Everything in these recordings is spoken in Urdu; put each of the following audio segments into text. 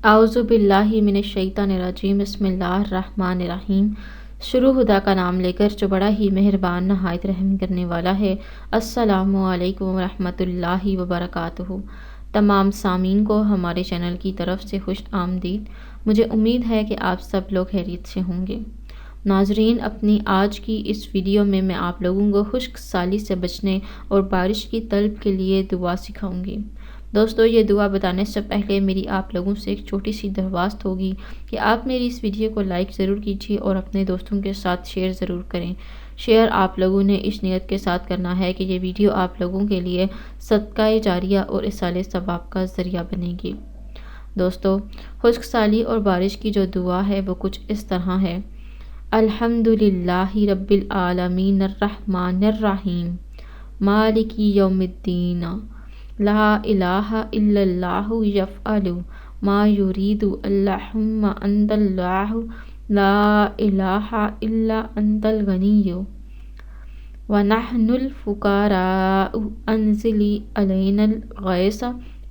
اعوذ باللہ من الشیطان الرجیم، بسم اللہ الرحمن الرحیم۔ شروع خدا کا نام لے کر جو بڑا ہی مہربان نہایت رحم کرنے والا ہے۔ السلام علیکم ورحمۃ اللہ وبرکاتہ۔ تمام سامعین کو ہمارے چینل کی طرف سے خوش آمدید۔ مجھے امید ہے کہ آپ سب لوگ خیریت سے ہوں گے۔ ناظرین، اپنی آج کی اس ویڈیو میں آپ لوگوں کو خشک سالی سے بچنے اور بارش کی طلب کے لیے دعا سکھاؤں گی۔ دوستو، یہ دعا بتانے سے پہلے میری آپ لوگوں سے ایک چھوٹی سی درخواست ہوگی کہ آپ میری اس ویڈیو کو لائک ضرور کیجیے اور اپنے دوستوں کے ساتھ شیئر ضرور کریں۔ شیئر آپ لوگوں نے اس نیت کے ساتھ کرنا ہے کہ یہ ویڈیو آپ لوگوں کے لیے صدقہ جاریہ اور ایصال ثواب کا ذریعہ بنے گی۔ دوستو، خشک سالی اور بارش کی جو دعا ہے وہ کچھ اس طرح ہے: الحمدللہ رب العالمین الرحمن الرحیم مالک یوم الدین لا الہ الا اللہ یفعل ما یرید اللہم انت اللہ لا الہ الا انت الغنی ونحن الفقراء انزل علینا الغیث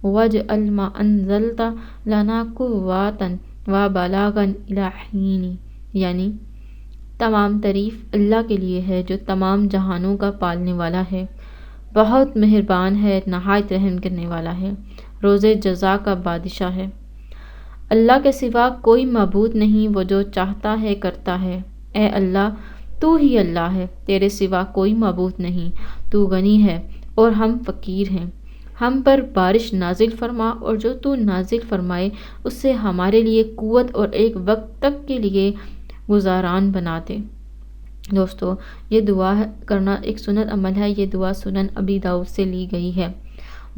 واجعل ما انزلت لنا قوة وبلاغا الی حین۔ یعنی تمام تعریف اللہ کے لیے ہے جو تمام جہانوں کا پالنے والا ہے، بہت مہربان ہے، نہایت رحم کرنے والا ہے، روز جزا کا بادشاہ ہے۔ اللہ کے سوا کوئی معبود نہیں، وہ جو چاہتا ہے کرتا ہے۔ اے اللہ، تو ہی اللہ ہے، تیرے سوا کوئی معبود نہیں، تو غنی ہے اور ہم فقیر ہیں۔ ہم پر بارش نازل فرما اور جو تو نازل فرمائے اس سے ہمارے لیے قوت اور ایک وقت تک کے لیے گزاران بنا دے۔ دوستو، یہ دعا کرنا ایک سنت عمل ہے۔ یہ دعا سنن ابی داؤد سے لی گئی ہے۔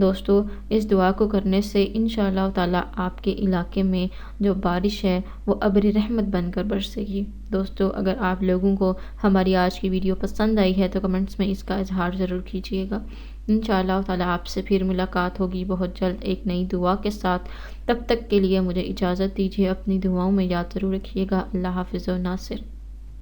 دوستو، اس دعا کو کرنے سے انشاءاللہ تعالیٰ آپ کے علاقے میں جو بارش ہے وہ ابر رحمت بن کر برسے گی۔ دوستو، اگر آپ لوگوں کو ہماری آج کی ویڈیو پسند آئی ہے تو کمنٹس میں اس کا اظہار ضرور کیجیے گا۔ انشاءاللہ تعالیٰ آپ سے پھر ملاقات ہوگی بہت جلد ایک نئی دعا کے ساتھ۔ تب تک کے لیے مجھے اجازت دیجیے، اپنی دعاؤں میں یاد ضرور رکھیے گا۔ اللہ حافظ و ناصر۔